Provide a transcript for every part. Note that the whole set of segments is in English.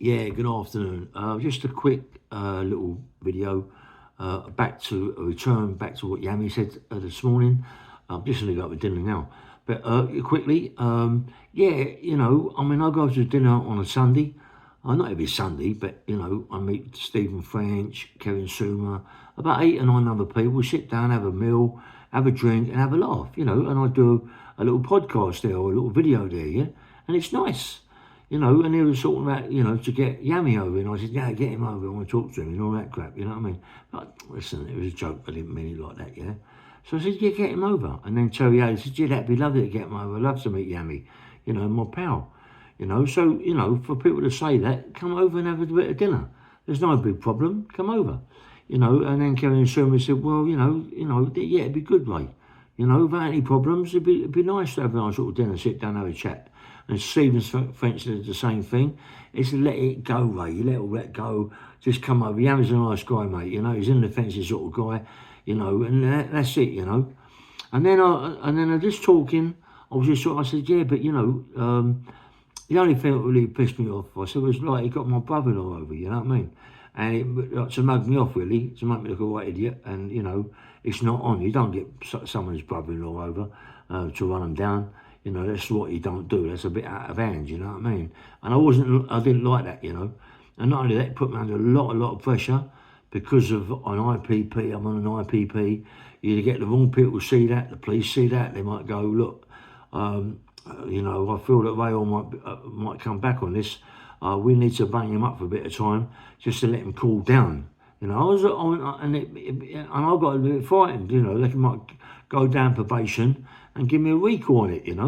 Yeah, good afternoon. Just a quick little video back to a return back to what Yammy said this morning. I'm just going to go up to dinner now. But quickly, yeah, I mean, I go to dinner on a Sunday. Not every Sunday, but, I meet Stephen French, Kevin Sumer, about 8 or 9 other people. We sit down, have a meal, have a drink, and have a laugh, and I do a little podcast there or a little video there, yeah? And it's nice. And he was talking about, to get Yammy over. And I said, yeah, get him over. I want to talk to him and all that crap, you know what I mean? But listen, it was a joke. I didn't mean it like that, yeah? So I said, yeah, get him over. And then Terry A said, yeah, that'd be lovely to get him over. I'd love to meet Yammy, my pal. So, for people to say that, come over and have a bit of dinner. There's no big problem. Come over. And then Kevin Sherman said, well, yeah, it'd be good, mate. Without any problems, it'd be nice to have a nice little dinner, sit down, have a chat. And Stephen French did the same thing. He said, let it go, Ray. You let all that go. Just come over. Yammy's a nice guy, mate. He's an inoffensive sort of guy, and that's it, And then I just talking, I said, yeah, but, the only thing that really pissed me off, I said, was like he got my brother-in-law over, you know what I mean? And to mug me off, really, to make me look a white idiot. And, it's not on. You don't get someone's brother-in-law over to run them down. That's what you don't do. That's a bit out of hand, you know what I mean? And I didn't like that, And not only that, it put me under a lot of pressure because of an IPP. I'm on an IPP. You get the wrong people to see that, the police see that, they might go, look, I feel that Ray might come back on this. We need to bang him up for a bit of time just to let him cool down. I got a bit frightened. They might go down probation and give me a week on it. And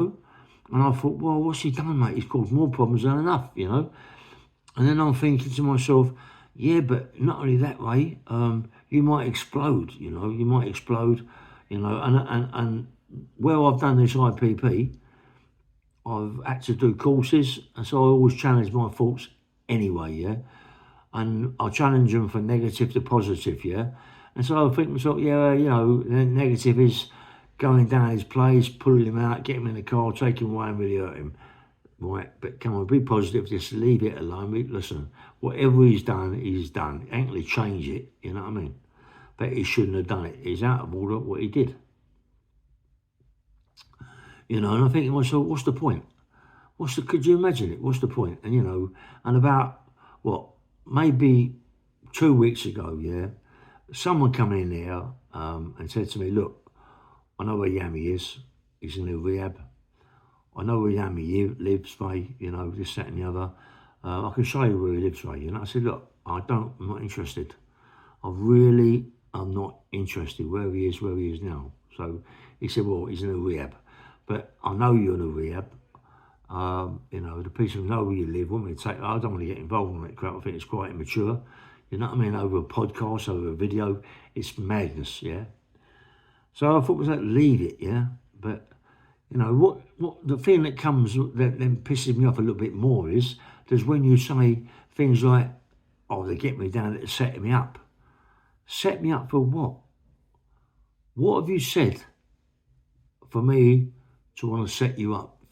I thought, well, what's he done, mate? He's caused more problems than enough. And then I'm thinking to myself, yeah, but not only that, Ray, you might explode. You might explode. And where I've done this IPP. I've had to do courses, and so I always challenge my thoughts anyway, yeah? And I challenge them from negative to positive, yeah? And so I think to myself, yeah, the negative is going down his place, pulling him out, get him in the car, take him away and really hurt him. Right, but come on, be positive, just leave it alone. Listen, whatever he's done, he's done. Ain't going to change it, you know what I mean? But he shouldn't have done it. He's out of order what he did. And I think to myself, what's the point? Could you imagine it? What's the point? And, and about, maybe 2 weeks ago, yeah, someone come in there and said to me, look, I know where Yammy is. He's in the rehab. I know where Yammy lives, Ray, this, that and the other. I can show you where he lives, Ray. I said, look, I'm not interested. I'm not interested where he is now. So he said, well, he's in a rehab. But I know you're in a rehab. The people know where you live. Want me to take? I don't want to get involved in that crap. I think it's quite immature. You know what I mean? Over a podcast, over a video, it's madness. Yeah. So I thought, was that leave it? Yeah. But what the thing that comes that then pisses me off a little bit more is when you say things like, "Oh, they get me down to set me up." Set me up for what? What have you said for me to want to set you up,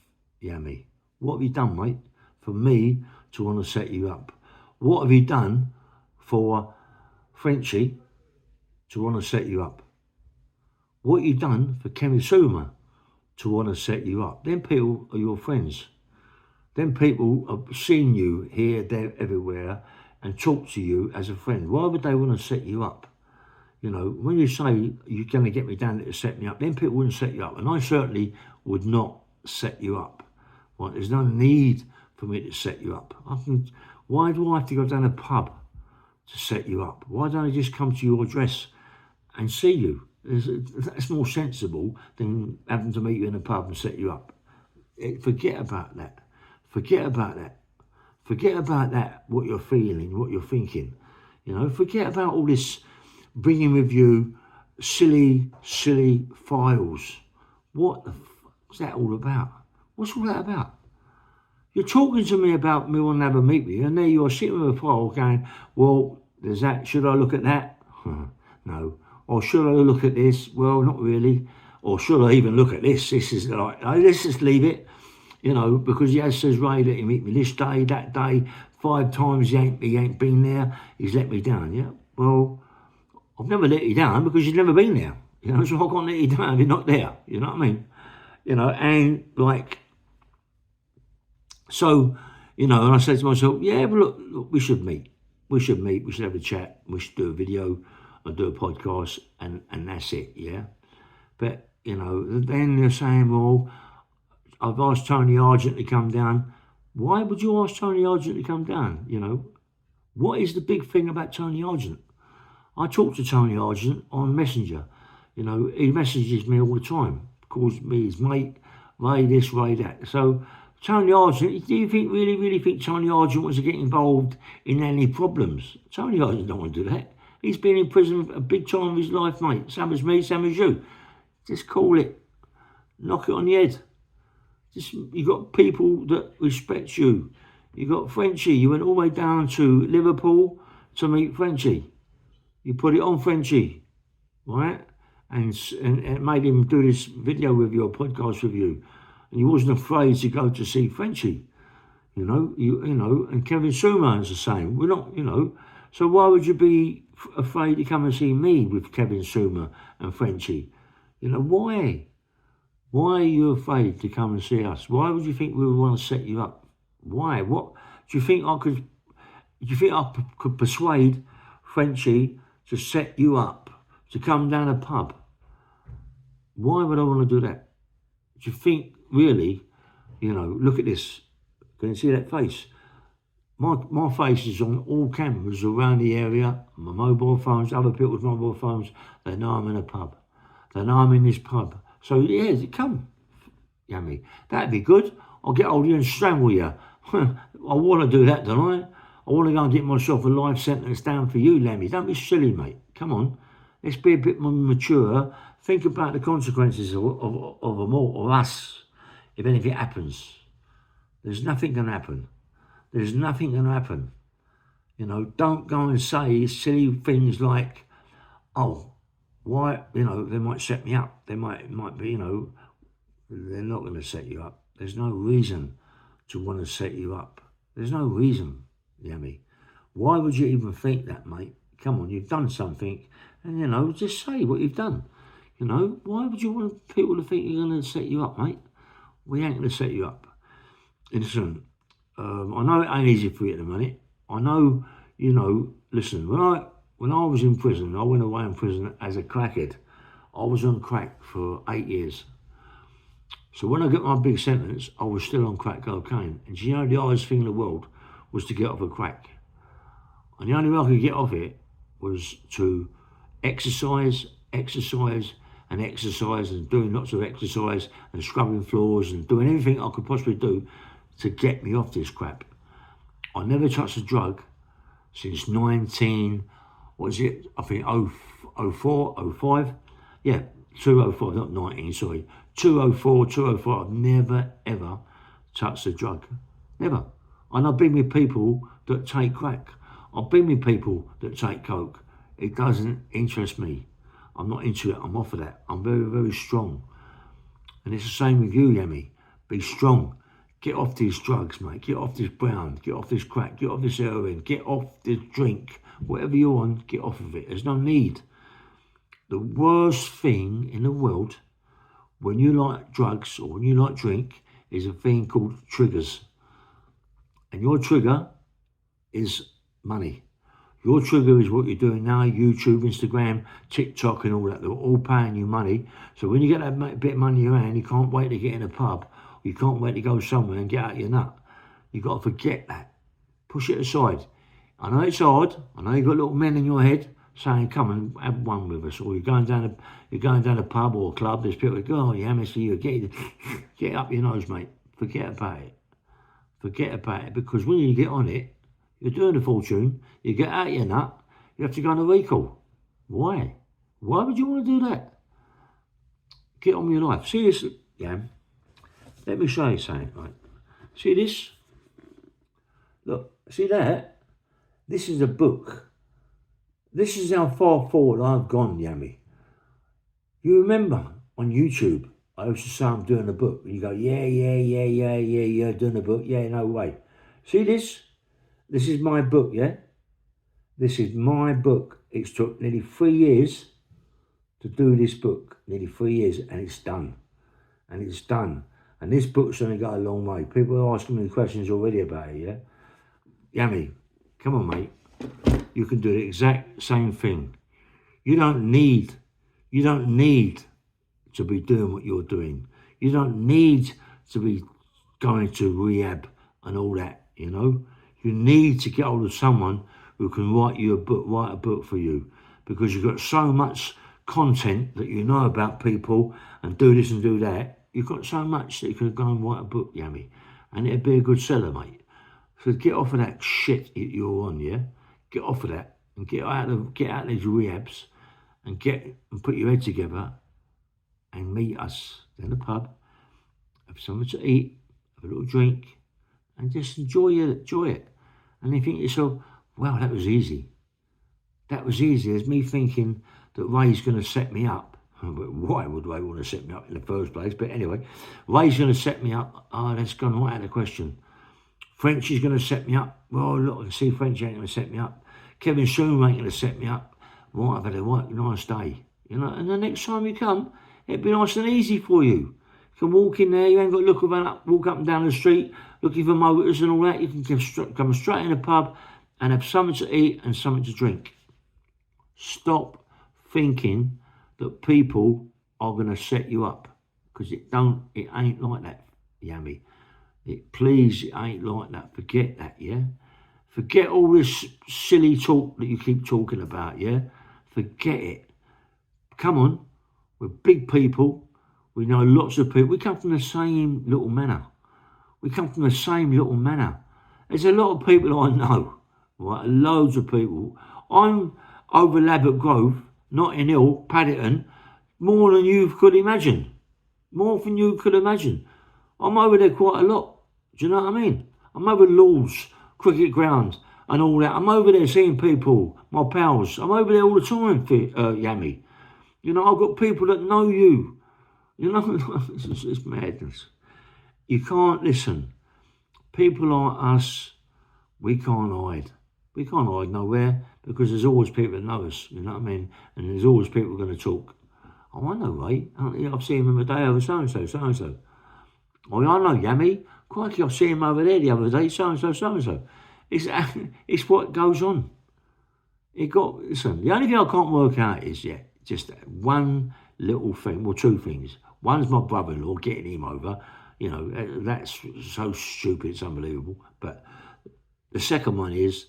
Yammy? What have you done, mate, for me to want to set you up? What have you done for Frenchie to want to set you up? What have you done for Kemi Suma to want to set you up? Them people are your friends. Them people have seen you here, there, everywhere, and talk to you as a friend. Why would they want to set you up? When you say you're going to get me down to set me up, then people wouldn't set you up. And I certainly would not set you up. Right? There's no need for me to set you up. Why do I have to go down a pub to set you up? Why don't I just come to your address and see you? That's more sensible than having to meet you in a pub and set you up. Forget about that. Forget about that, what you're feeling, what you're thinking. Forget about all this bringing with you silly files. What the what's that all about? What's all that about? You're talking to me about me wanting to have a meet with you, and there you are sitting with a file going, well, there's that, should I look at that? No. Or should I look at this? Well, not really. Or should I even look at this? This is like, no, let's just leave it, because he says Ray that he meet me this day, that day, 5 times he ain't been there, he's let me down, yeah? Well, I've never let you down because you've never been there. You know, so I can't let you down if you're not there. You know what I mean? You know, and like, so, you know, and I said to myself, yeah, but look, we should meet. We should meet. We should have a chat. We should do a video and do a podcast, and that's it, yeah? But, you know, then they're saying, well, I've asked Tony Argent to come down. Why would you ask Tony Argent to come down, you know? What is the big thing about Tony Argent? I talk to Tony Argent on Messenger. You know, he messages me all the time, calls me his mate, Ray this, Ray that. So, Tony Argent, do you really think Tony Argent wants to get involved in any problems? Tony Argent don't want to do that. He's been in prison a big time of his life, mate. Same as me, same as you. Just call it. Knock it on the head. You got people that respect you. You got Frenchie. You went all the way down to Liverpool to meet Frenchie. You put it on Frenchie, right? And it made him do this video with you, or podcast with you. And you wasn't afraid to go to see Frenchie. You know, and Kevin Suman's the same. We're not, you know. So why would you be afraid to come and see me with Kevin Suma and Frenchie? You know, why? Why are you afraid to come and see us? Why would you think we would want to set you up? Why? What do you think I could? Do you think I could persuade Frenchie to set you up to come down a pub? Why would I want to do that? Do you think really? You know, look at this. Can you see that face? My face is on all cameras around the area. My mobile phones, other people's mobile phones. They know I'm in a pub. They know I'm in this pub. So, yeah, come, Yummy. That'd be good. I'll get hold of you and strangle you. I want to do that, don't I? I want to go and get myself a life sentence down for you, Lemmy. Don't be silly, mate. Come on. Let's be a bit more mature. Think about the consequences of them all, of us, if anything happens. There's nothing going to happen. There's nothing going to happen. You know, don't go and say silly things like, oh, why, you know, they might set me up. They might be, you know, they're not going to set you up. There's no reason to want to set you up. There's no reason, Yummy. Why would you even think that, mate? Come on, you've done something, and, you know, just say what you've done. You know, why would you want people to think you're going to set you up, mate? We ain't going to set you up. Listen, I know it ain't easy for you at the minute. I know, you know, listen, when I was in prison, I went away in prison as a crackhead. I was on crack for 8 years. So when I got my big sentence, I was still on crack cocaine. And you know, the hardest thing in the world was to get off of crack. And the only way I could get off it was to exercise, and doing lots of exercise and scrubbing floors and doing everything I could possibly do to get me off this crap. I never touched a drug since 19... What is it? I think 04, 05? Yeah, 205, not 19, sorry. 204, 205. I've never, ever touched a drug. Never. And I've been with people that take crack. I've been with people that take coke. It doesn't interest me. I'm not into it. I'm off of that. I'm very, very strong. And it's the same with you, Yummy. Be strong. Get off these drugs, mate. Get off this brown. Get off this crack. Get off this heroin. Get off this drink. Whatever you're on, get off of it. There's no need. The worst thing in the world when you like drugs or when you like drink is a thing called triggers. And your trigger is money. Your trigger is what you're doing now, YouTube, Instagram, TikTok and all that. They're all paying you money. So when you get that bit of money around, you can't wait to get in a pub. You can't wait to go somewhere and get out your nut. You've got to forget that. Push it aside. I know it's hard. I know you've got little men in your head saying, come and have one with us. Or you're going down a pub or a club. There's people that go, oh, yeah, Mr. You get up your nose, mate. Forget about it. Forget about it. Because when you get on it, you're doing a fortune. You get out your nut. You have to go on a recall. Why? Why would you want to do that? Get on with your life. See this, Yam? Let me show you something, right? See this? Look, see that? This is a book. This is how far forward I've gone, Yummy. You remember on YouTube, I used to say I'm doing a book. And you go, yeah, doing a book. Yeah, no way. See this? This is my book, yeah? This is my book. It's took nearly 3 years to do this book. Nearly 3 years, and it's done. And it's done. And this book's going to go a long way. People are asking me questions already about it, yeah? Yammy, come on, mate. You can do the exact same thing. You don't need to be doing what you're doing. You don't need to be going to rehab and all that, you know. You need to get hold of someone who can write a book for you, because you've got so much content that you know about people and do this and do that. You've got so much that you can go and write a book, Yammy, and it'd be a good seller, mate. So get off of that shit you're on, yeah. Get off of that and get out of these rehabs and put your head together and meet us in the pub, have something to eat, have a little drink, and just enjoy it. And you think to yourself, wow, that was easy. That was easy. There's me thinking that Ray's going to set me up. Why would Ray want to set me up in the first place? But anyway, Ray's going to set me up. Oh, that's gone right out of the question. French is going to set me up. Well, look, I can see French ain't going to set me up. Kevin Soon ain't going to set me up. Right, I've had a right nice day. You know, and the next time you come, it'd be nice and easy for you. You can walk in there, you ain't got to walk up and down the street looking for motors and all that. You can come straight in the pub and have something to eat and something to drink. Stop thinking that people are going to set you up, because it ain't like that, Yammy. Please, it ain't like that. Forget that, yeah? Forget all this silly talk that you keep talking about, yeah? Forget it. Come on, we're big people. We know lots of people. We come from the same little manor. There's a lot of people I know, right? Loads of people. I'm over Labatt Grove, Notting Hill, Paddington, more than you could imagine. I'm over there quite a lot. Do you know what I mean? I'm over Lord's cricket ground and all that. I'm over there seeing people, my pals. I'm over there all the time, Yammy. You know, I've got people that know you. You know, it's madness. You can't listen. People like us, we can't hide. We can't hide nowhere, because there's always people that know us, you know what I mean? And there's always people going to talk. Oh, I know Ray. I've seen him a day over so-and-so. Oh, I know Yammy. Crikey, I've seen him over there the other day, so-and-so. It's what goes on. Listen, the only thing I can't work out is, just one little thing, well, two things. One's my brother-in-law, getting him over. You know, that's so stupid, it's unbelievable. But the second one is,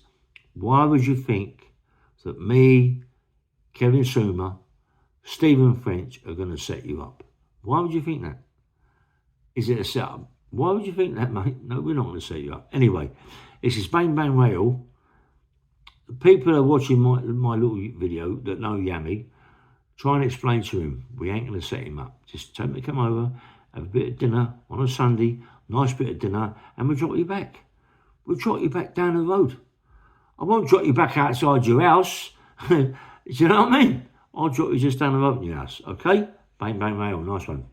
why would you think that me, Kevin Sumer, Stephen French are going to set you up? Why would you think that? Is it a setup? Why would you think that, mate? No, we're not going to set you up. Anyway, this is Bang Bang Rail. The people that are watching my little video that know Yammy, try and explain to him, we ain't going to set him up. Just tell him to come over, have a bit of dinner on a Sunday, nice bit of dinner, and we'll drop you back. We'll drop you back down the road. I won't drop you back outside your house. Do you know what I mean? I'll drop you just down the road in your house, okay? Bang, bang, rail. Nice one.